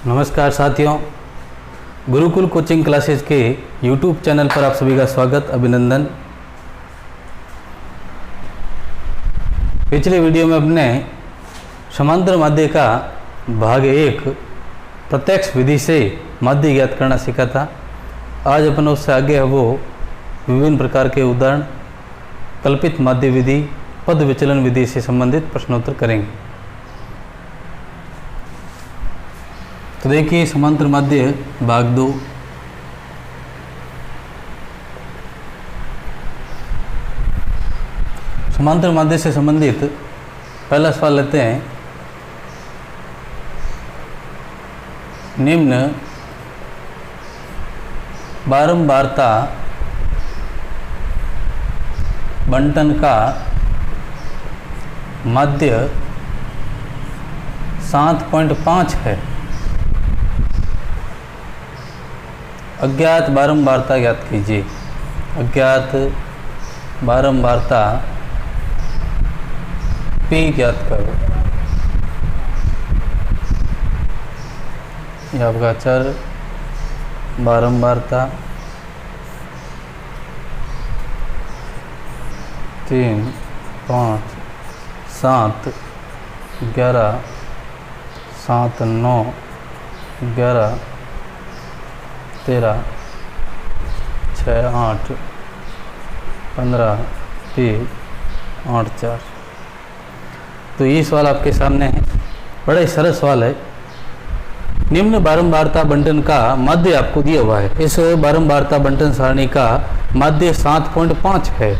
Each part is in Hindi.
नमस्कार साथियों, गुरुकुल कोचिंग क्लासेस के YouTube चैनल पर आप सभी का स्वागत, अभिनंदन। पिछले वीडियो में अपने समांतर माध्य का भाग 1 प्रत्यक्ष विधि से माध्य ज्ञात करना सीखा था। आज अपन उससे आगे है वो विभिन्न प्रकार के उदाहरण, कल्पित माध्य विधि, पद विचलन विधि से संबंधित प्रश्नोत्तर करेंगे। तो देखिए, समांतर माध्य भाग 2। समांतर माध्य से संबंधित पहला सवाल लेते हैं। निम्न बारंबारता बंटन का माध्य 7.5 है। अज्ञात बारंबारता ज्ञात कीजिए। अज्ञात बारंबारता P ज्ञात करो। यह आपका चर बारंबारता 3, 5, 7, 11, 7, 9, 11, 13, 6, 8, 15, 3, 8, 4। तो ये सवाल आपके सामने है। बड़ा ही सरल सवाल है। निम्न बारंबारता बंटन का माध्य आपको दिया हुआ है। इस बारंबारता बंटन सारणी का माध्य 7.5 है।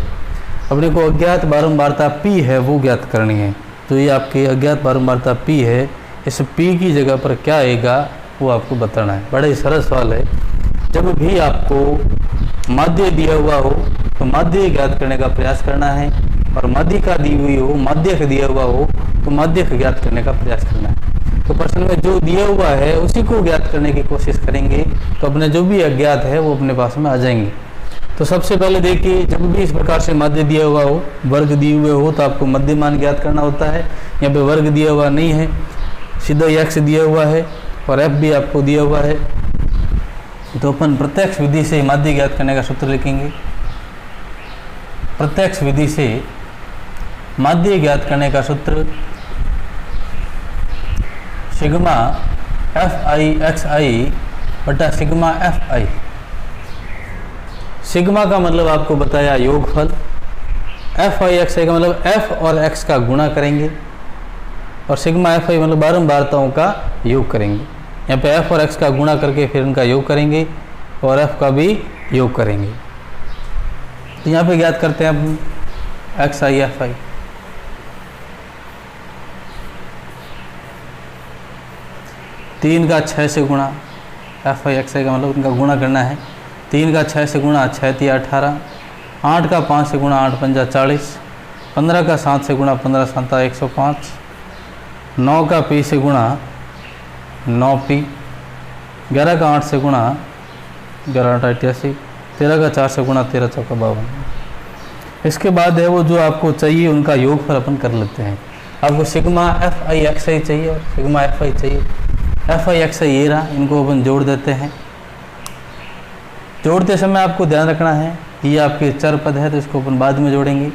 अपने को अज्ञात बारंबारता P है वो ज्ञात करनी है। तो ये आपकी अज्ञात बारंबारता P है। इस P की जगह पर क्या आएगा वो आपको बताना है। बड़ा ही सरल सवाल है। जब भी आपको माध्य दिया हुआ हो तो माध्य ज्ञात करने का प्रयास करना है, और माध्यिका दी हुई हो, माध्यक दिया हुआ हो तो माध्यक ज्ञात करने का प्रयास करना है। तो प्रश्न में जो दिया हुआ है उसी को ज्ञात करने की कोशिश करेंगे, तो अपने जो भी अज्ञात है वो अपने पास में आ जाएंगे। तो सबसे पहले देखिए, जब भी इस प्रकार से माध्य दिया हुआ हो, वर्ग दिए हुए हो, तो आपको मध्यमान ज्ञात करना होता है। यहाँ पे वर्ग दिया हुआ नहीं है, सीधा x दिया हुआ है और f भी आपको दिया हुआ है। तो अपन प्रत्यक्ष विधि से माध्य ज्ञात करने का सूत्र लिखेंगे। प्रत्यक्ष विधि से माध्य ज्ञात करने का सूत्र सिग्मा fi xi बटा सिग्मा fi। सिग्मा का मतलब आपको बताया योगफल, fi xi का मतलब f और x का गुणा करेंगे, और सिग्मा fi मतलब बारंबारताओं का योग करेंगे। यहाँ पे f और x का गुणा करके फिर उनका योग करेंगे और f का भी योग करेंगे। तो यहाँ पे ज्ञात करते हैं अब xi fi। तीन का 6 से गुणा, fi xi का मतलब उनका गुणा करना है। 3 का 6 से गुणा 6 × 18, 8 का 5 से गुणा 8 × 5 = 40, 15 का 7 से गुणा 15 × 7 = 105, 9 का p से गुणा 9p, 11 का 8 से गुणा 11 × 8 = 88, 13 का 4 से गुणा 13 × 4 = 52। इसके बाद है वो जो आपको चाहिए उनका योगफल अपन कर लेते हैं। आपको सिग्मा fi xi चाहिए और सिग्मा fi चाहिए। fi xi ये रहा, इनको अपन जोड़ देते हैं। जोड़ते समय आपको ध्यान रखना है ये आपके चर पद है तो इसको अपन बाद में जोड़ेंगे,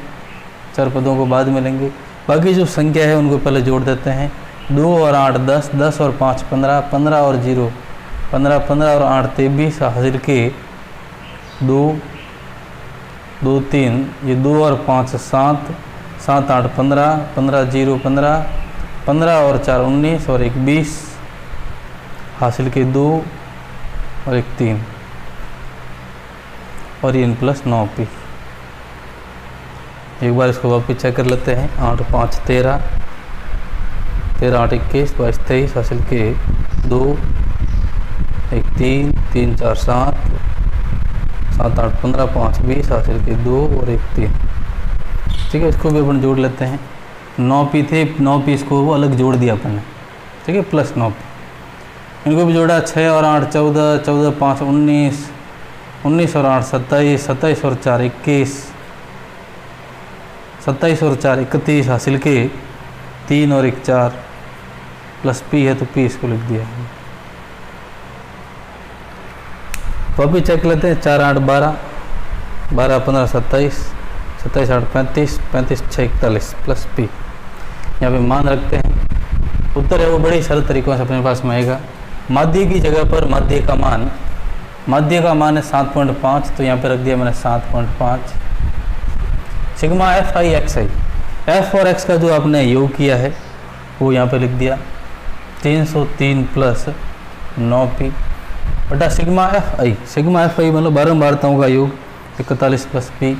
चर पदों को बाद में लेंगे। बाकी जो संख्या है उनको पहले जोड़ देते हैं। 2 और 8 10, 10 और 5 15, 15 और 0 15, 15 और 8 23 हासिल के 2 2 3, ये 2 और 5 7, 7 8 15, 15 0 15, 15 और 4 19 और 1 20 हासिल के 2 और 1 3, और ये प्लस 9p। एक बार इसको वापस चेक कर लेते हैं। 8 5 13, 13 8 21 22 23 हासिल के 2 1 3, 3 4 7, 7 8 15, 5 20 हासिल के 2 और 1 3। ठीक है, इसको भी अपन जोड़ लेते हैं। 9p थे, 9p इसको वो अलग जोड़ दिया अपन ने। ठीक है, प्लस 9p इनको भी जोड़ा। 6 और 8 14, 14 5 19, 19 और 8 27, 27 और 4 21, 27 और 4 31 हासिल के 3 और 1 4 प्लस पी है तो पी इसको लिख दिया है। वापिस चेक लेते हैं। 4 8 12, 12 15 27, 27 8 35, 35 6 41 प्लस पी। यहाँ पे मान रखते हैं। उत्तर है वो बड़ी सरल तरीकों से अपने पास में आएगा। माध्य की जगह पर माध्य का मान है 7.5, तो यहाँ पे रख दिया मैंने 7.5। सिग्मा एफ आई एक्स आई, एफ और एक्स का जो आपने योग किया है वो यहाँ पे लिख दिया 303 प्लस 9p बटा सिग्मा एफ आई। सिग्मा एफ आई मतलब बारंबारताओं का योग 41 प्लस p।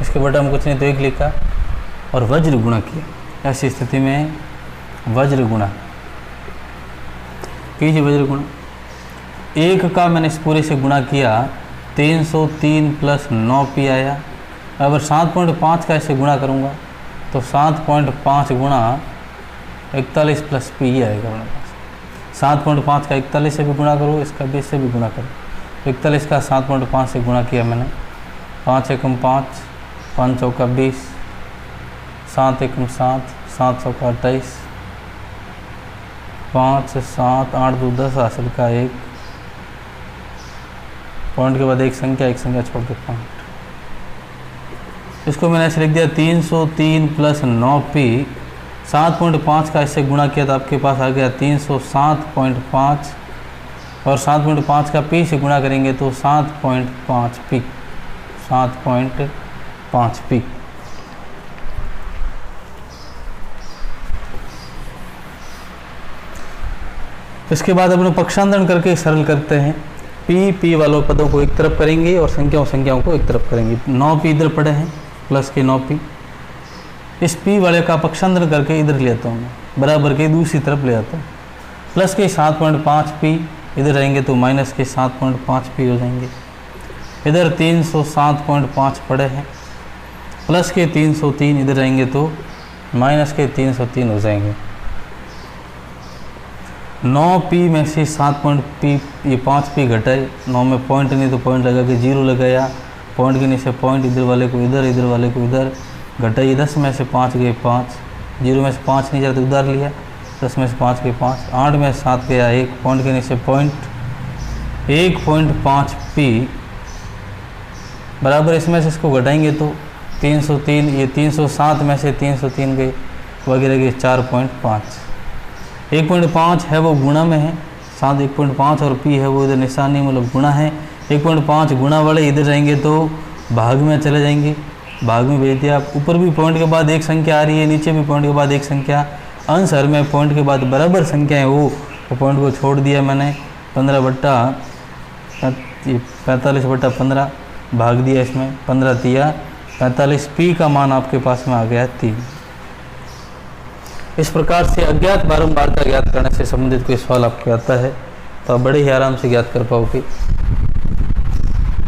इसके बटा हम कुछ नहीं तो 1 लिखा और वज्र गुणा किया। ऐसी स्थिति में वज्र गुणा कीजिए, वज्र गुणा 1 का मैंने इस पूरे से गुणा किया 303 प्लस 9p आया। अगर 7.5 का ऐसे गुणा करूँगा तो 7.5 गुणा 41 प्लस p ही आएगा मेरे पास। 7.5 का 41 से भी गुणा करो, इसका 20 से भी गुणा करो। 41 का 7.5 से गुणा किया मैंने, 5 एकम 5, 5 चौका 20, 7 एकम 7, 7 चौका 28, 5 7 8 2 10 हासिल का 1 पॉइंट के बाद एक संख्या छोड़ के पॉइंट। इसको मैंने ऐसे लिख दिया 303 प्लस 9p। 7.5 का इससे गुणा किया तो आपके पास आ गया 307.5 और 7.5 का p से गुणा करेंगे तो 7.5p, 7.5p। इसके बाद अपने पक्षांतरण करके सरल करते हैं। p वालों पदों को एक तरफ करेंगे और संख्याओं को एक तरफ करेंगे। 9p इधर पड़े हैं प्लस के 9p, इस p वाले का पक्षांतरण करके इधर ले आता हूँ मैं, बराबर के दूसरी तरफ ले आता हूँ। प्लस के 7.5p इधर रहेंगे तो माइनस के 7.5p हो जाएंगे। इधर 307.5 पड़े हैं, प्लस के 303 इधर रहेंगे तो माइनस के 303 हो जाएंगे। 9p में से 7p ये 5p घटाए, 9 में पॉइंट नहीं तो पॉइंट लगा के 0 लगाया, पॉइंट के नीचे पॉइंट, इधर वाले को इधर, इधर वाले को इधर घटाइए। 10 में से 5 गए 5, 0 में से 5 नहीं जाता तो उधार लिया, 10 में से 5 गए 5, 8 में 7 गया 1, पॉइंट के नीचे पॉइंट, 1.5p बराबर इसमें से इसको घटाएंगे तो 303, ये 307 में से 303 गए वगैरह गए 4.5। 1.5 है वो गुणा में है, साथ 1.5 और p है वो इधर निशानी मतलब गुणा है। 1.5 गुणा वाले इधर रहेंगे तो भाग में चले जाएंगे, भाग में भेज दिया। ऊपर भी पॉइंट के बाद एक संख्या आ रही है, नीचे भी पॉइंट के बाद एक संख्या। अंश हर में पॉइंट के बाद बराबर संख्या है वो पॉइंट को छोड़ दिया मैंने। 45/15 भाग दिया इसमें, 15 दिया 45। p का मान आपके पास में आ गया 3। इस प्रकार से अज्ञात बारंबारता ज्ञात करने से संबंधित कोई सवाल आपको आता है तो आप बड़े ही आराम से ज्ञात कर पाओगे।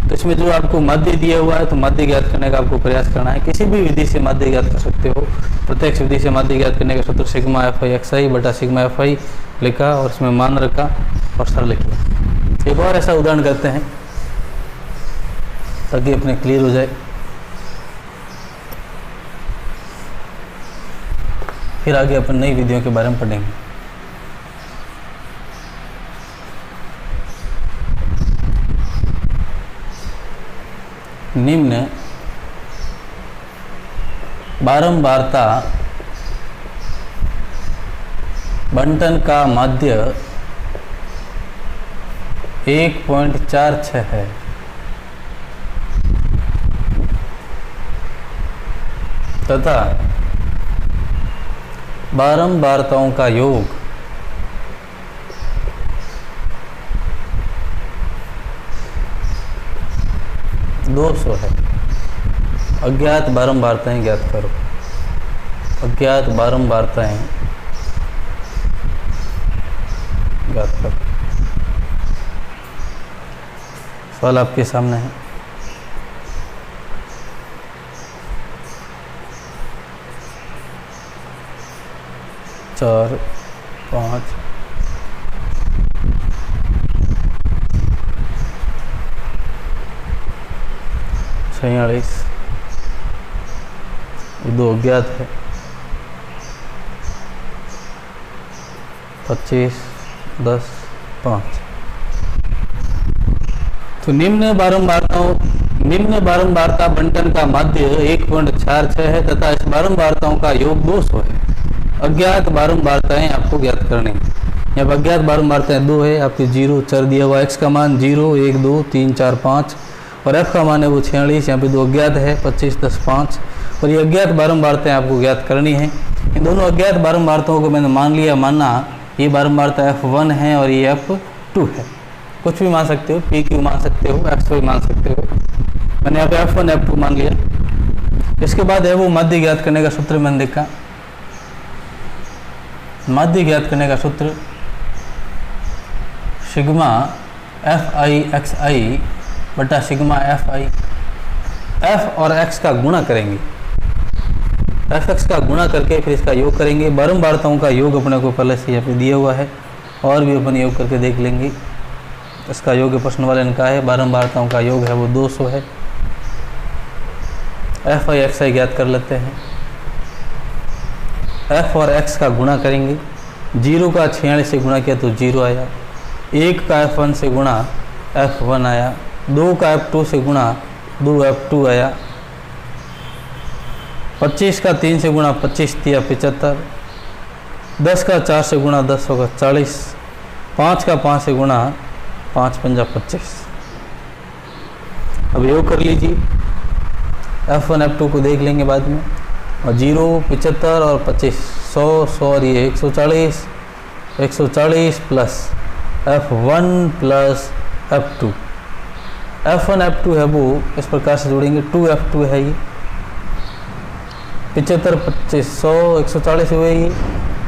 तो इसमें जो आपको माध्य दिया हुआ है तो माध्य ज्ञात करने का आपको प्रयास करना है। किसी भी विधि से माध्य ज्ञात कर सकते हो। प्रत्यक्ष विधि से माध्य ज्ञात करने का सूत्र सिग्मा एफ आई एक्स आई बटा सिग्मा एफ आई लिखा और उसमें मान रखा और सरल किया। एक और ऐसा उदाहरण करते हैं ताकि अपने क्लियर हो जाए, फिर आगे अपन नई विधियों के बारे में पढ़ेंगे। निम्न बारंबारता बंटन का माध्य 1.46 है तथा बारंबारताओं का योग 200 है। अज्ञात बारंबारताएं ज्ञात करो। अज्ञात बारंबारताएं ज्ञात करो। सवाल आपके सामने है। चार 5 46 2 अज्ञात है। 25 10 5। तो निम्न बारंबारता बंटन का माध्य 1.46 है तथा इस बारंबारताओं का योग 200 है। अज्ञात बारंबारताएं आपको ज्ञात करनी है। यहाँ पर अज्ञात बारंबारताएं 2 है, आपके 0 चर दिया हुआ, x का मान 0 1 2 3 4 5 और f का मान है वो 46। यहाँ पे 2 अज्ञात है 25 10 5 और ये अज्ञात बारंबारताएं आपको ज्ञात करनी है। इन दोनों अज्ञात बारंबारताओं को मैंने माना ये बारंबारता f1 है और ये f2 है। कुछ भी मान सकते हो, pq मान सकते हो, x मान सकते हो। मैंने यहाँ पे f1 f2 मान लिया। इसके बाद है वो माध्य ज्ञात करने का सूत्र मैंने देखा। माध्य ज्ञात करने का सूत्र सिग्मा fi xi बटा सिग्मा fi। f और x का गुणा करेंगे, fx का गुणा करके फिर इसका योग करेंगे। बारंबारताओं का योग अपने को पहले से यहाँ पे दिया हुआ है और भी अपन योग करके देख लेंगे। इसका योग प्रश्न वाले ने कहा है बारंबारताओं का योग है वो 200 है। fi xi ज्ञात कर लेते हैं। f और x का गुणा करेंगे। 0 का 46 से गुणा किया तो 0 आया। 1 का f1 से गुणा f1 आया। 2 का f2 से गुणा 2 f2 आया। 25 का 3 से गुणा 25 दिया 75। 10 का 4 से गुणा 10 होगा 40। 5 का 5 से गुणा 5 पंजा 25। अब योग कर लीजिए। f1 f2 को देख लेंगे बाद में। और 0 75 और 25 100 100 और ये 140 plus f1 plus f2। f1 f2 है वो इस प्रकार से जोड़ेंगे। 2f2 है ये। 75 25 100 140 हुए ये।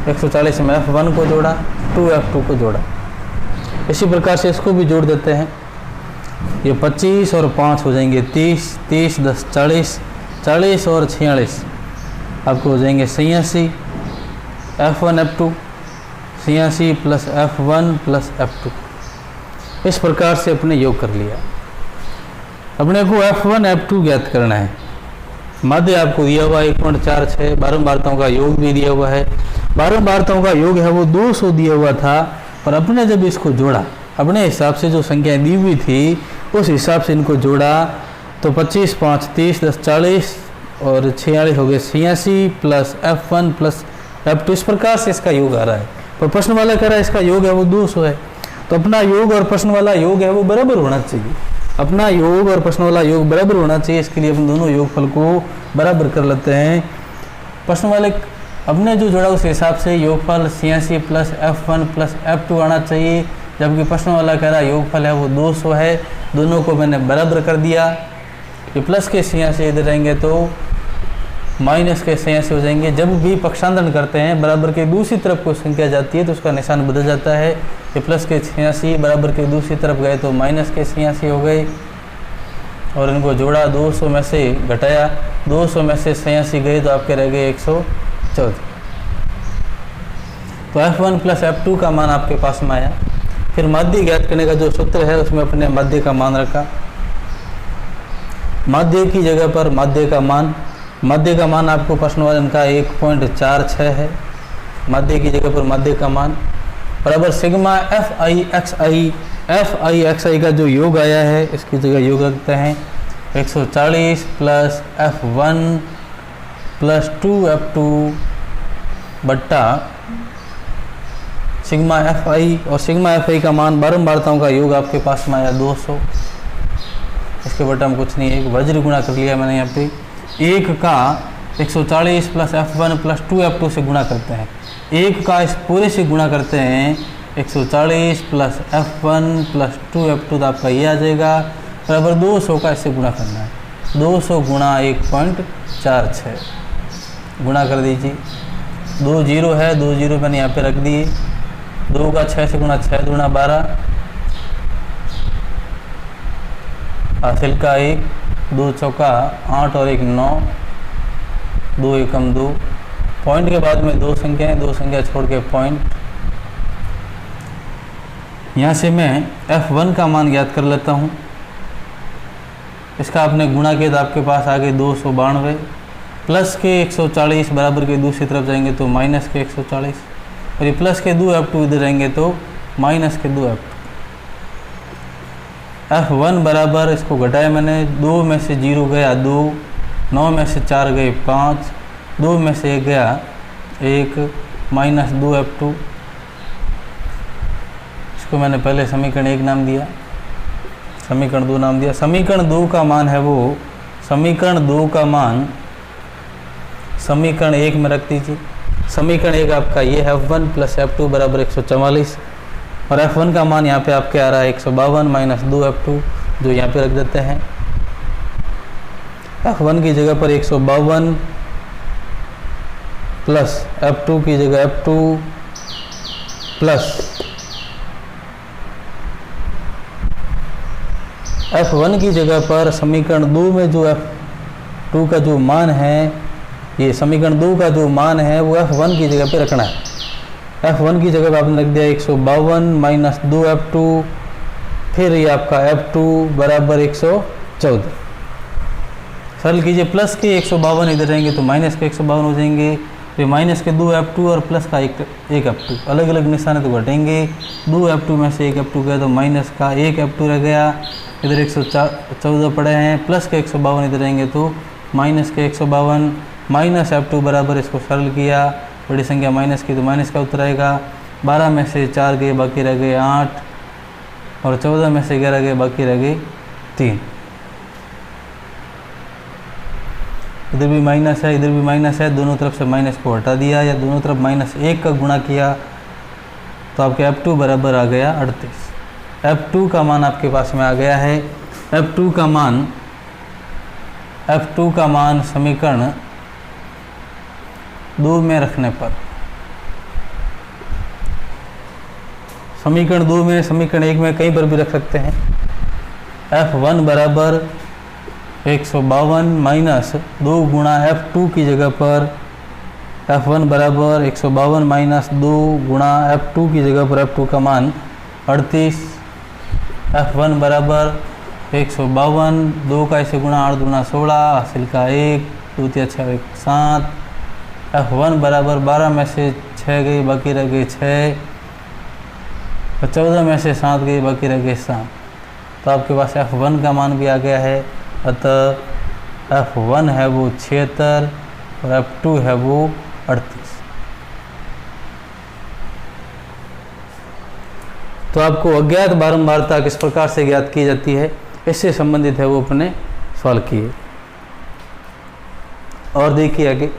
140 में f1 को जोड़ा, 2f2 को जोड़ा। इसी प्रकार से इसको भी जोड़ देते हैं। ये 25 और 5 हो जाएंगे 30, 30 10 40, 40 और 46 आपको हो जाएंगे 86। f1 f2 86 plus f1 plus f2। इस प्रकार से अपने योग कर लिया। अपने को f1 f2 ज्ञात करना है। माध्य आपको दिया हुआ 1.46। बारंबारताओं का योग भी दिया हुआ है। बारंबारताओं का योग है वो 200 दिया हुआ था, पर अपने जब इसको जोड़ा, अपने हिसाब से जो संख्याएं दी हुई थी उस हिसाब से इनको जोड़ा तो 25 5 30 10 40 और 46 हो गए 86 प्लस f1 प्लस f2। इस प्रकार से इसका योग आ रहा है। पर प्रश्न वाला कह रहा है इसका योग है वो 200 है। तो अपना योग और प्रश्न वाला योग है वो बराबर होना चाहिए। अपना योग और प्रश्न वाला योग बराबर होना चाहिए। इसके लिए अपन दोनों योगफल को बराबर कर लेते हैं। प्रश्न वाले अपने जो जोड़ा उस हिसाब से योगफल 86 प्लस f1 प्लस f2 आना चाहिए, जबकि प्रश्न वाला कह रहा है योगफल है वो 200 है। दोनों को मैंने बराबर कर दिया। ये प्लस के 86 इधर रहेंगे तो माइनस के 86 हो जाएंगे। जब भी पक्षांतरण करते हैं बराबर के दूसरी तरफ कोई संख्या जाती है तो उसका निशान बदल जाता है। ये प्लस के 86 बराबर के दूसरी तरफ गए तो माइनस के 86 हो गए और इनको जोड़ा 200 में से घटाया, 200 में से 86 गए तो आपके रह गए 114। तो f1 प्लस f2 का मान आपके पास में आया। फिर माध्य ज्ञात करने का जो सूत्र है उसमें अपने माध्य का मान रखा। माध्य की जगह पर माध्य का मान आपको प्रश्न वाले का 1.46 है। माध्य की जगह पर माध्य का मान बराबर सिग्मा fi xi का जो योग आया है इसकी जगह योग रखते हैं 140 प्लस f1 प्लस 2f2 बट्टा सिग्मा fi, और सिग्मा fi का मान बारंबारताओं का योग आपके पास में आया 200। इसके बट्टा में कुछ नहीं, एक वज्र गुणा कर लिया मैंने यहाँ पे। 1 का 140 प्लस f1 प्लस 2f2 से गुणा करते हैं। 1 का इस पूरे से गुणा करते हैं 140 प्लस f1 प्लस 2f2 तो आपका ये आ जाएगा बराबर 200 का इससे गुणा करना है। 200 गुणा 1.46 गुणा कर दीजिए। 2 0 है, 2 0 मैंने यहाँ पे रख दिए। 2 का 6 से गुणा 6 दूना 12, हासिल का 1, 2 चौका 8 और 1 9, 2 एकम 2। पॉइंट के बाद में 2 संख्याएं, 2 संख्या छोड़ के पॉइंट। यहाँ से मैं f1 का मान ज्ञात कर लेता हूँ। इसका आपने गुणा किया तो आपके पास आ गए 292 प्लस के 140 बराबर के दूसरी तरफ जाएंगे तो माइनस के 140 और ये प्लस के 2 f2 इधर रहेंगे तो माइनस के 2 F1 बराबर, इसको घटाया मैंने, 2 में से 0 गया 2, 9 में से 4 गए 5, 2 में से 1 गया 1, माइनस 2 F2। इसको मैंने पहले समीकरण 1 नाम दिया, समीकरण 2 नाम दिया। समीकरण 2 का मान है वो, समीकरण 2 का मान समीकरण 1 में रख दीजिए। समीकरण 1 आपका ये है F1 प्लस F2 बराबर 144, और F1 का मान यहाँ पे आपके आ रहा है 152 माइनस 2 F2, जो यहाँ पे रख देते हैं। F1 की जगह पर 152 प्लस F2 की जगह F2 प्लस F1 की जगह पर समीकरण 2 में जो F2 का जो मान है, ये समीकरण 2 का जो मान है वो F1 की जगह पे रखना है। F1 की जगह पे आपने रख दिया 152 माइनस 2 F2, फिर ये आपका F2 बराबर 114। सरल कीजिए, प्लस के 152 इधर रहेंगे तो माइनस के 152 हो जाएंगे, फिर माइनस के 2 F2 और प्लस का 1 F2, अलग अलग निशान तो घटेंगे। 2 F2 में से 1 F2 गया तो माइनस का 1 F2 रह गया, इधर 114 पड़े हैं, प्लस के 152 इधर रहेंगे तो माइनस के 152, माइनस F2 बराबर, इसको सरल किया, बड़ी संख्या माइनस की तो माइनस का उत्तर आएगा। 12 में से 4 गए, बाकी रह गए 8, और 14 में से 11 गए, बाकी रह गए 3। इधर भी माइनस है, इधर भी माइनस है, दोनों तरफ से माइनस को हटा दिया या दोनों तरफ -1 का गुणा किया तो आपके F2 बराबर आ गया 38। F2 का मान आपके पास में आ गया है। F2 का मान समीकरण 2 में रखने पर, समीकरण 2 में, समीकरण 1 में कहीं पर भी रख सकते हैं। F1 बराबर 152 माइनस 2 गुणा F2 की जगह पर, F1 बराबर 152 माइनस 2 गुणा F2 की जगह पर F2 का मान 38। F1 बराबर 152, 2 का ऐसे गुणा 8 गुणा 16, हासिल का 1, 2 3 6 7। F1 बराबर 12 में से 6 गई, बाकी रह गए 6, और 14 में से 7 गई, बाकी रह गए 7। तो आपके पास F1 का मान भी आ गया है। अतः F1 है वो 76 और F2 है वो 38। तो आपको अज्ञात बारंबारता किस प्रकार से ज्ञात की जाती है, इससे संबंधित है वो अपने सवाल किए। और देखिए आगे,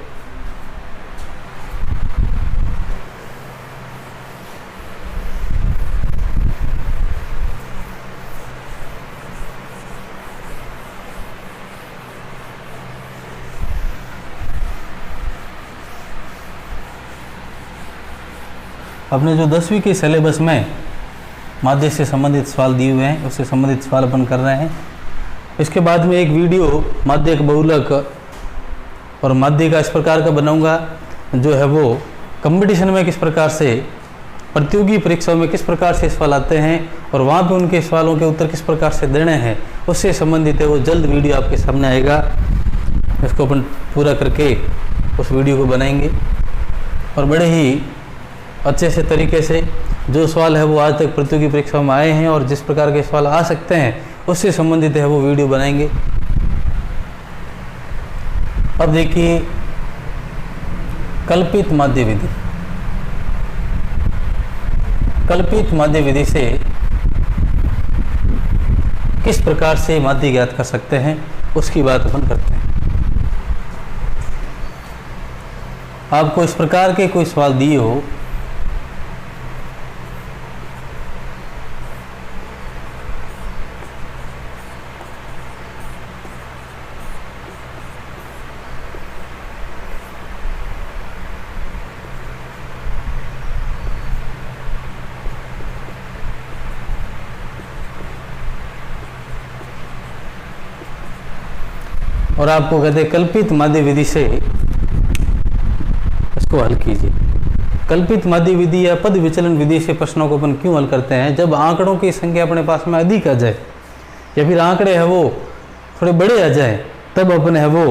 अपने जो 10वीं के सिलेबस में माध्य से संबंधित सवाल दिए हुए हैं, उससे संबंधित सवाल अपन कर रहे हैं। इसके बाद में एक वीडियो माध्यक बहुलक और माध्य का इस प्रकार का बनाऊंगा, जो है वो कंपटीशन में किस प्रकार से, प्रतियोगी परीक्षाओं में किस प्रकार से सवाल आते हैं और वहाँ पे उनके सवालों के उत्तर किस प्रकार से देने हैं, उससे संबंधित है वो जल्द वीडियो आपके सामने आएगा। इसको अपन पूरा करके उस वीडियो को बनाएंगे और बड़े ही अच्छे से तरीके से जो सवाल है वो आज तक प्रतियोगी परीक्षाओं में आए हैं और जिस प्रकार के सवाल आ सकते हैं उससे संबंधित है वो वीडियो बनाएंगे। अब देखिए, कल्पित माध्य विधि। कल्पित माध्य विधि से किस प्रकार से माध्य ज्ञात कर सकते हैं उसकी बात अपन करते हैं। आपको इस प्रकार के कोई सवाल दिए हो, और आपको कहते हैं कल्पित माध्य विधि से इसको हल कीजिए। कल्पित माध्य विधि या पद विचलन विधि से प्रश्नों को अपन क्यों हल करते हैं? जब आंकड़ों की संख्या अपने पास में अधिक आ जाए या फिर आंकड़े है वो थोड़े बड़े आ जाए, तब अपन है वो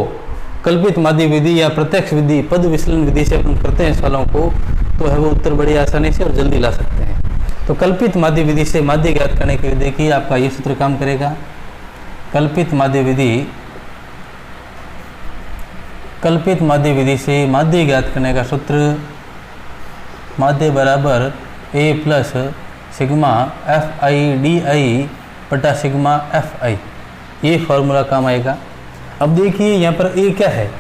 कल्पित माध्य विधि या प्रत्यक्ष विधि, पद विचलन विधि से अपन करते हैं सवालों को, तो है वो उत्तर बड़ी आसानी से और जल्दी ला सकते हैं। तो कल्पित माध्य विधि से माध्य ज्ञात करने के लिए देखिए आपका ये सूत्र काम करेगा। कल्पित माध्य विधि से माध्य ज्ञात करने का सूत्र माध्य बराबर A plus sigma F I D I बटा सिग्मा एफ आई, ये फॉर्मूला काम आएगा। अब देखिए यहाँ पर ए क्या है,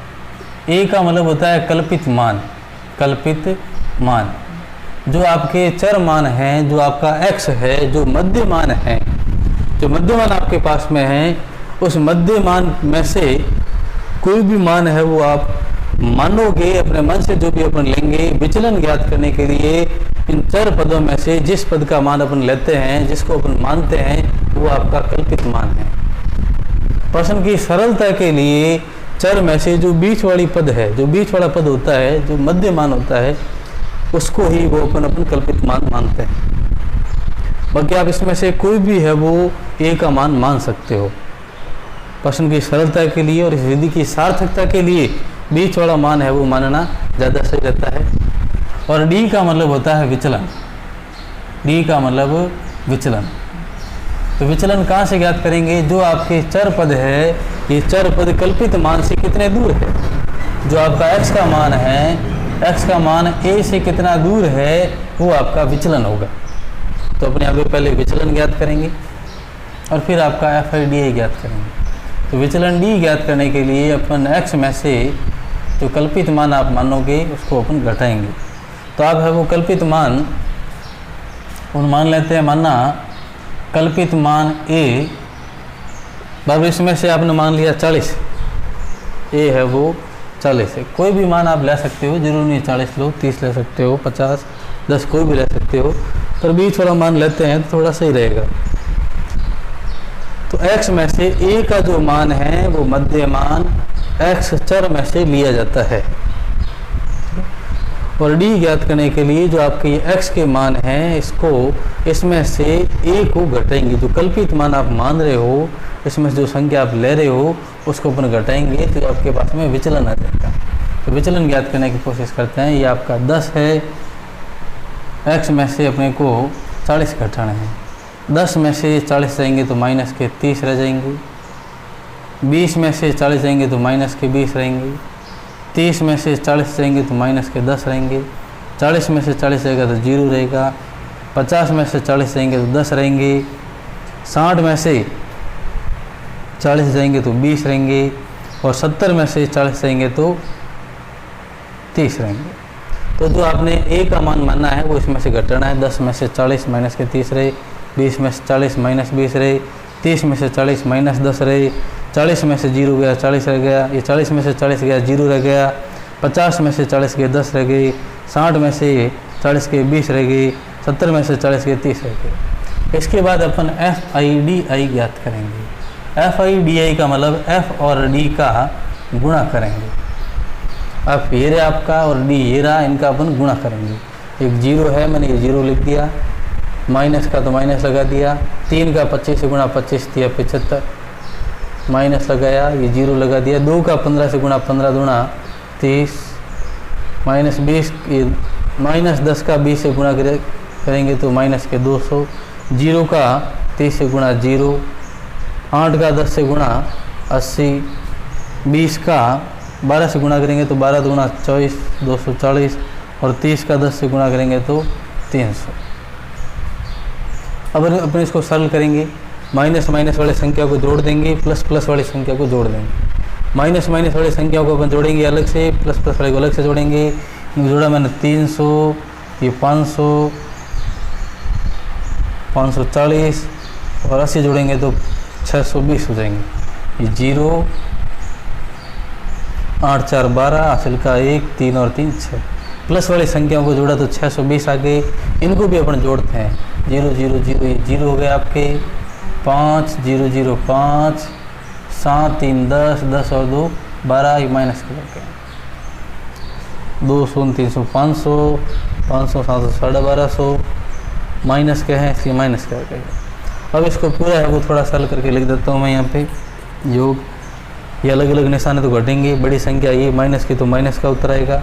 ए का मतलब होता है कल्पित मान। कल्पित मान जो आपके चर मान हैं, जो आपका x है, जो मध्य मान है, जो मध्य मान आपके पास में है, उस मध्य मान में से कोई भी मान है वो आप मानोगे अपने मन से, जो भी अपन लेंगे विचलन ज्ञात करने के लिए इन चर पदों में से जिस पद का मान अपन लेते हैं, जिसको अपन मानते हैं, वो आपका कल्पित मान है। प्रश्न की सरलता के लिए चर में से जो बीच वाली पद है, जो बीच वाला पद होता है, जो मध्य मान होता है, उसको ही वो अपन कल्पित मान मानते हैं। बाकी आप इसमें से कोई भी है वो ए का मान मान सकते हो। प्रश्न की सरलता के लिए और इस विधि की सार्थकता के लिए बीच वाला मान है वो मानना ज़्यादा सही रहता है। और डी का मतलब होता है विचलन। डी का मतलब विचलन। तो विचलन कहाँ से ज्ञात करेंगे, जो आपके चर पद है, ये चर पद कल्पित मान से कितने दूर है। जो आपका x का मान है, x का मान a से कितना दूर है, वो आपका विचलन होगा। तो अपने यहाँ पे पहले विचलन ज्ञात करेंगे और फिर आपका एफ आई डी आई ज्ञात करेंगे। तो विचलन डी ज्ञात करने के लिए अपन x में से जो कल्पित मान आप मानोगे उसको अपन घटाएंगे। तो आप है वो कल्पित मान मान लेते हैं, माना कल्पित मान a बराबर इसमें से आपने मान लिया 40, a है वो 40 है। कोई भी मान आप ले सकते हो, जरूरी नहीं 40 लो, 30 ले सकते हो, 50, 10 कोई भी ले सकते हो, पर बीच वाला मान लेते हैं तो थोड़ा सही रहेगा। तो x में से a का जो मान है वो मध्य मान x चर में से लिया जाता है। और d ज्ञात करने के लिए जो आपके ये x के मान हैं, इसको इसमें से a को घटाएंगे। जो कल्पित मान आप मान रहे हो, इसमें से जो संख्या आप ले रहे हो उसको अपन घटाएंगे तो आपके पास में विचलन आ जाएगा। तो विचलन ज्ञात करने की कोशिश करते हैं। ये आपका 10 है, x में से अपने को 40 घटाना है। 10 में से 40 जाएंगे तो माइनस के 30 रह जाएंगे। 20 में से 40 जाएंगे तो माइनस के 20 रहेंगे। 30 में से 40 जाएंगे तो माइनस के 10 रहेंगे। 40 में से 40 जाएगा तो 0 रहेगा। 50 में से 40 जाएंगे तो 10 रहेंगे। 60 में से 40 जाएंगे तो 20 रहेंगे। और 70 में से 40 जाएंगे तो 30 रहेंगे। तो जो आपने a का मान मानना है वो इसमें से घटाना है। 10 में से 40 माइनस के 30 रहे, 20 में से 40 माइनस 20 रहे, 30 में से 40 माइनस 10 रहे, 40 में से 0 गया 40 रह गया, ये 40 में से 40 गया 0 रह गया, 50 में से 40 के 10 रह गए, 60 में से 40 के 20 रह गए, 70 में से 40 के 30 रह गए। इसके बाद अपन एफ आई डी आई ज्ञात करेंगे। एफ आई डी आई का मतलब f और d का गुणा करेंगे। f ये रहा आपका और d ये रहा, इनका अपन गुणा करेंगे। एक 0 है, मैंने ये 0 लिख दिया, माइनस का तो माइनस लगा दिया, 3 का 25 से गुणा 25 दिया 75, माइनस लगाया, ये 0 लगा दिया। 2 का 15 से गुणा 15 दूना 30, माइनस 20, ये माइनस 10 का 20 से गुणा करेंगे तो माइनस के 200, 0 का 30 से गुणा 0, 8 का 10 से गुणा 80, 20 का 12 से गुणा करेंगे तो 12 दूना 24, 240, और 30 का 10 से गुणा करेंगे तो 300। अब अपन इसको सरल करेंगे। माइनस माइनस वाली संख्या को जोड़ देंगे, प्लस प्लस वाली संख्या को जोड़ देंगे। माइनस माइनस वाली संख्या को अपन जोड़ेंगे अलग से, प्लस प्लस वाले को अलग से जोड़ेंगे। जोड़ा मैंने 300, ये 500, 540 और 80 जोड़ेंगे तो 620 हो जाएंगे। ये 0, 8 4 12, हासिल का 1, 3 और 3 6। प्लस वाली संख्याओं को जोड़ा तो 620 आ गए। इनको भी अपन जोड़ते हैं। 0 0 0, ये 0 हो गए आपके, 5 0 0 5, 7 3 10, 10 और 2 12, ये माइनस के लग गए। 200 300 500, 500 700 1250, माइनस के हैं इसलिए माइनस कर गए। अब इसको पूरा है वो थोड़ा सरल करके लिख देता हूँ मैं यहाँ पे। योग ये अलग अलग निशाने तो घटेंगे। बड़ी संख्या ये माइनस की तो माइनस का उत्तर आएगा।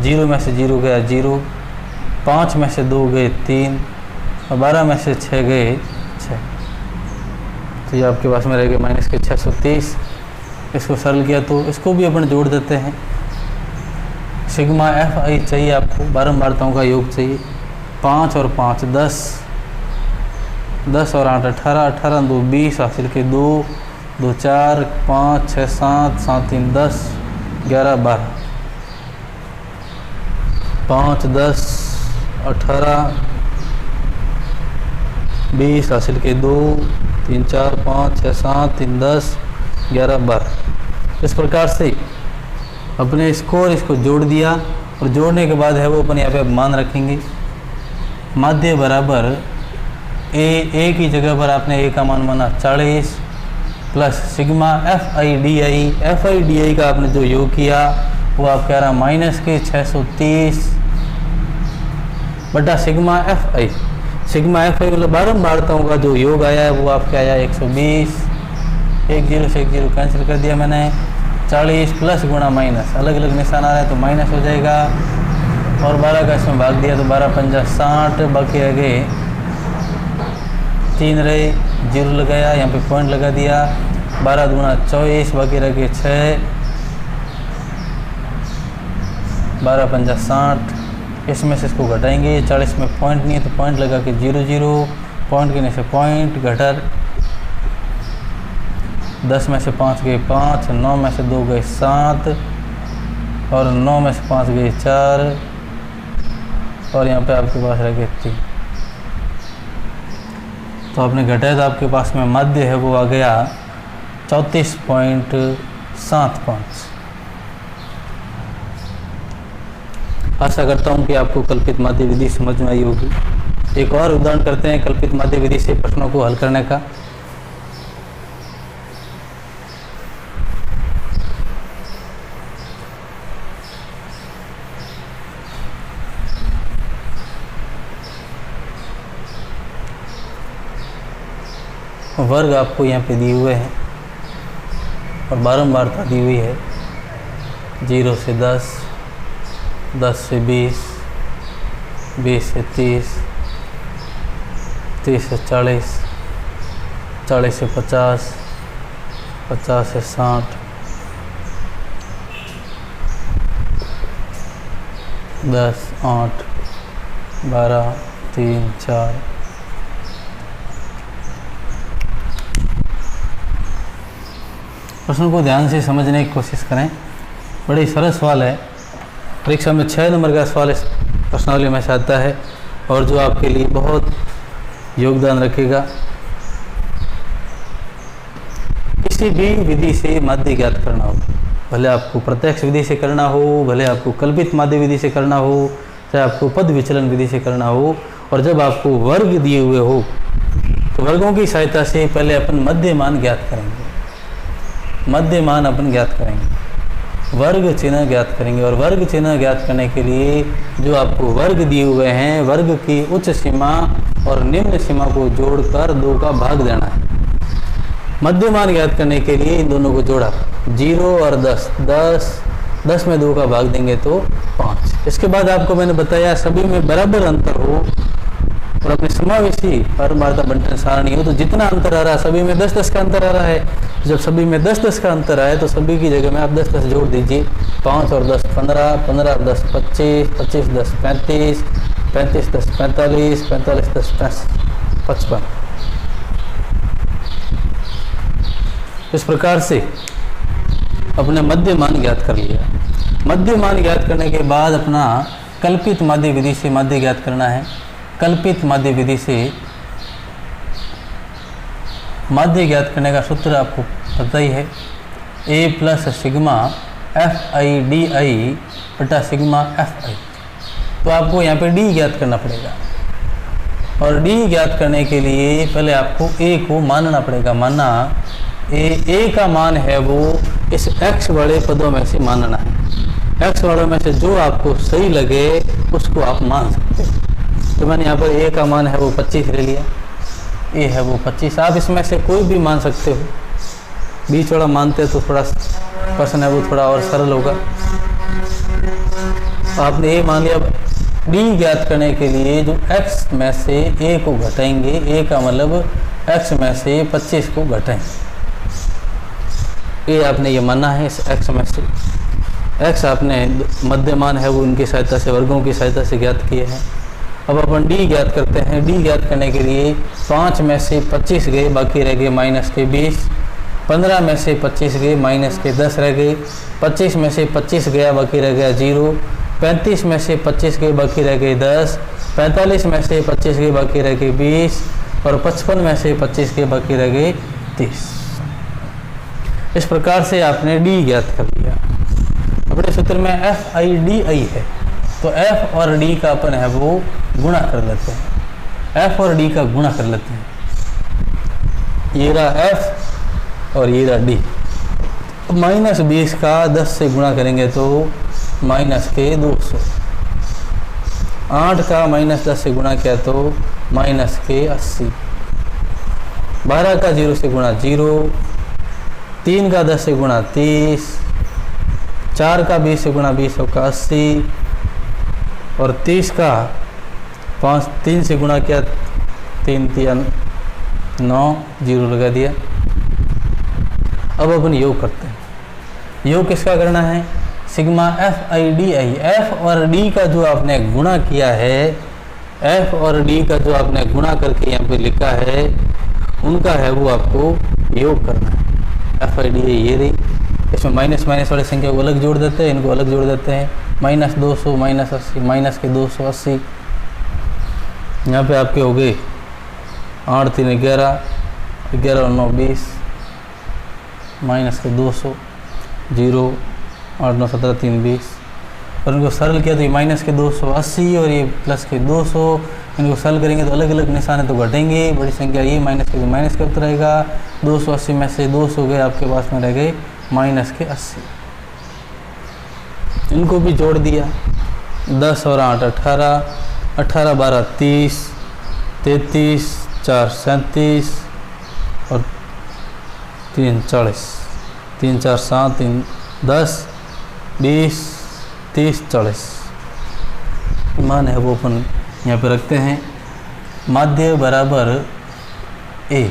0 में से 0 गया 0, 5 में से 2 गए 3, और 12 में से 6 गए 6, तो ये आपके पास में रह गए माइनस के 630। इसको सरल किया तो इसको भी अपन जोड़ देते हैं। सिग्मा एफ आई चाहिए आपको, बारंबारताओं का योग चाहिए। 5 और 5 10, 10 और 8 18, 18 2 20, हासिल के 2 2 4 5 6 7 7 3 10 11 12, 5 10 18 20, हासिल के 2 3 4 5 6 7 3 10 11 12। इस प्रकार से अपने इसको जोड़ दिया, और जोड़ने के बाद है वो अपन यहाँ पे मान रखेंगे। माध्य बराबर ए की जगह पर आपने ए का मान माना 40 plus sigma F I D आई का आपने जो योग किया वो आप कह रहा माइनस के 630 बटा सिग्मा एफ आई मतलब बारंबारताओं का जो योग आया है वो आपके आया 120। 1 0 से 1 0 कैंसिल कर दिया मैंने। 40 प्लस गुणा माइनस, अलग अलग निशान आ रहा है तो माइनस हो जाएगा, और 12 का इसमें भाग दिया तो 12 पंजा 60, बाकी रह गए 3 रहे, 0 लगाया, यहाँ पे पॉइंट लगा दिया। 12 दूना 24, बाकी रह गए 6, 12 पंजा 60। इसमें से इसको घटाएंगे, 40 में पॉइंट नहीं है तो पॉइंट लगा के 0 0, पॉइंट के से पॉइंट घटर, 10 में से 5 गए 5, 9 में से 2 गए 7, और 9 में से 5 गए 4, और यहाँ पे आपके पास रह गए 3। तो आपने घटाया तो आपके पास में मध्य है वो आ गया 34.75। आशा करता हूँ कि आपको कल्पित माध्य विधि समझ में आई होगी। एक और उदाहरण करते हैं कल्पित माध्य विधि से प्रश्नों को हल करने का। वर्ग आपको यहाँ पे दिए हुए हैं और बारंबारता दी हुई है। 0 से 10, 10 से 20, 20 से 30, 30 से 40, 40 से 50, 50 से 60, 10, 8, 12, 3, 4। प्रश्न को ध्यान से समझने की कोशिश करें। बड़ी सरल सवाल है, परीक्षा में 6 नंबर का सवाल इस प्रश्नावली में से आता है और जो आपके लिए बहुत योगदान रखेगा। किसी भी विधि से माध्य ज्ञात करना हो, भले आपको प्रत्यक्ष विधि से करना हो, भले आपको कल्पित माध्य विधि से करना हो, चाहे आपको पद विचलन विधि से करना हो, और जब आपको वर्ग दिए हुए हो तो वर्गों की सहायता से पहले अपन मध्य मान ज्ञात करेंगे। मध्य मान अपन ज्ञात करेंगे, वर्ग चिन्ह ज्ञात करेंगे, और वर्ग चिन्ह ज्ञात करने के लिए जो आपको वर्ग दिए हुए हैं, वर्ग की उच्च सीमा और निम्न सीमा को जोड़कर 2 का भाग देना है। मध्य मान ज्ञात करने के लिए इन दोनों को जोड़ा, 0 और 10, 10 में 2 का भाग देंगे तो 5। इसके बाद आपको मैंने बताया सभी में बराबर अंतर हो और अपने समावेशी बारंबारता बंटन सारणी हो तो जितना अंतर आ रहा है सभी में 10-10 का अंतर आ रहा है। जब सभी में 10-10 का अंतर आए तो सभी की जगह में आप 10-10 जोड़ दीजिए। 5 और 10 15, 15 और 10 25, 25 10 35, 35 10 45, 45 10 55। इस प्रकार से अपने मध्य मान ज्ञात कर लिया। मध्य मान ज्ञात करने के बाद अपना कल्पित माध्य विधि से माध्य ज्ञात करना है। कल्पित माध्य विधि से माध्य ज्ञात करने का सूत्र आपको पता ही है, a plus sigma F I D I बटा सिग्मा एफ आई। तो आपको यहाँ पे d ज्ञात करना पड़ेगा, और d ज्ञात करने के लिए पहले आपको a को मानना पड़ेगा। माना a का मान है वो इस x वाले पदों में से मानना है। x वालों में से जो आपको सही लगे उसको आप मान सकते हो। तो मैंने यहाँ पर a का मान है वो 25 ले लिया, a है वो 25। आप इसमें से कोई भी मान सकते हो, बीच वाला मानते तो थोड़ा प्रश्न है वो थोड़ा और सरल होगा। आपने a मान लिया, डी ज्ञात करने के लिए जो x में से a को घटाएंगे, a का मतलब x में से 25 को घटाएंगे। ये आपने ये माना है, इस x में से x आपने मध्यमान है वो उनकी सहायता से, वर्गों की सहायता से ज्ञात किए हैं। अब अपन d ज्ञात करते हैं। d ज्ञात करने के लिए 5 में से 25 गए, बाकी रह गए माइनस के 20। 15 में से 25 गए, माइनस के 10 रह गए। 25 में से 25 गया, बाकी रह गया 0। 35 में से 25 गए, बाकी रह गए 10। 45 में से 25 गए, बाकी रह गए 20। और 55 में से 25 गए, बाकी रह गए 30। इस प्रकार से आपने d ज्ञात कर लिया। अपने सूत्र में FIDI है, तो f और d का अपन है वो गुणा कर लेते हैं। f और d का गुणा कर लेते हैं। ये रहा f और ये रहा d। -20 का 10 से गुणा करेंगे तो माइनस के 200। 8 का -10 से गुणा किया तो माइनस के 80। 12 का 0 से गुणा 0। 3 का 10 से गुणा 30। 4 का 20 से गुणा 20 का 80। और 30 का 3 से गुणा किया, 3 3 9, 0 लगा दिया। अब अपन योग करते हैं। योग किसका करना है? Sigma FIDI। f और d का जो आपने गुणा किया है, f और d का जो आपने गुणा करके यहाँ पे लिखा है, उनका है वो आपको योग करना है। FIDI ये रही। इसमें माइनस माइनस वाली संख्या को अलग जोड़ देते हैं, इनको अलग जोड़ देते हैं। -200, -80, माइनस के 280। यहाँ पे आपके हो गए 8 3 11, 11 और 9 20, माइनस के 200, 0, 8 9 17 3 20। और इनको सरल किया तो ये माइनस के 280 और ये प्लस के 200। इनको सरल करेंगे तो अलग अलग निशान है तो घटेंगे। बड़ी संख्या ये माइनस के, तो माइनस के उत्तर रहेगा। 280 में से 200 गए, आपके पास में रह गए माइनस के 80। इनको भी जोड़ दिया। 10 और 8 18, 18 12 30, 33 4 37 और 3 40, 3 4 7 3 10 20 30 40। मान है वो अपन यहाँ पे रखते हैं। माध्य बराबर a,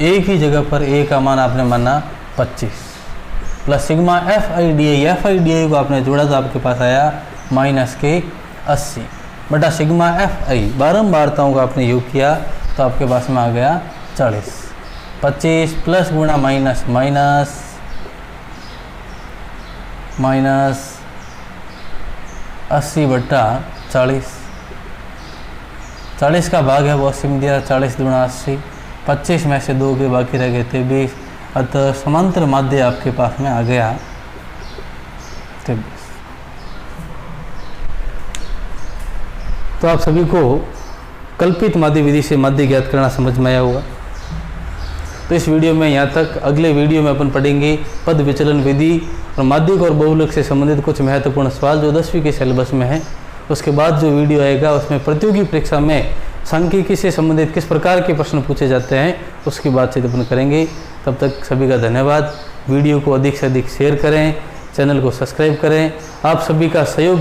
एक ही जगह पर a का मान आपने माना 25 प्लस सिग्मा FIDI को आपने जोड़ा तो आपके पास आया माइनस के 80 बटा सिग्मा FI। बारंबारताओं का आपने योग किया तो आपके पास में आ गया 40। 25 प्लस गुणा माइनस माइनस माइनस 80 बटा 40। 40 का भाग है वो 80 में दिया। 40 दूना 80। 25 में से 2 के बाकी रह गए थे 20। अतः समांतर माध्य आपके पास में आ गया 23। तो आप सभी को कल्पित माध्य विधि से माध्य ज्ञात करना समझ में आया होगा। तो इस वीडियो में यहाँ तक। अगले वीडियो में अपन पढ़ेंगे पद विचलन विधि और माध्यिक और बहुलक से संबंधित कुछ महत्वपूर्ण सवाल जो 10वीं के सिलेबस में है। उसके बाद जो वीडियो आएगा उसमें प्रतियोगी परीक्षा में सांख्यिकी से संबंधित किस प्रकार के प्रश्न पूछे जाते हैं उसकी बातचीत अपन करेंगे। तब तक सभी का धन्यवाद। वीडियो को अधिक से अधिक शेयर करें, चैनल को सब्सक्राइब करें। आप सभी का सहयोग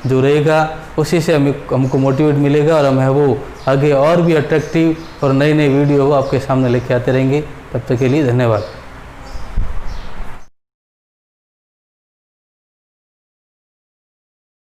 जो रहेगा उसी से हमको मोटिवेट मिलेगा और हम है वो आगे और भी अट्रैक्टिव और नई नई वीडियो आपके सामने लेके आते रहेंगे। तब तक के लिए धन्यवाद।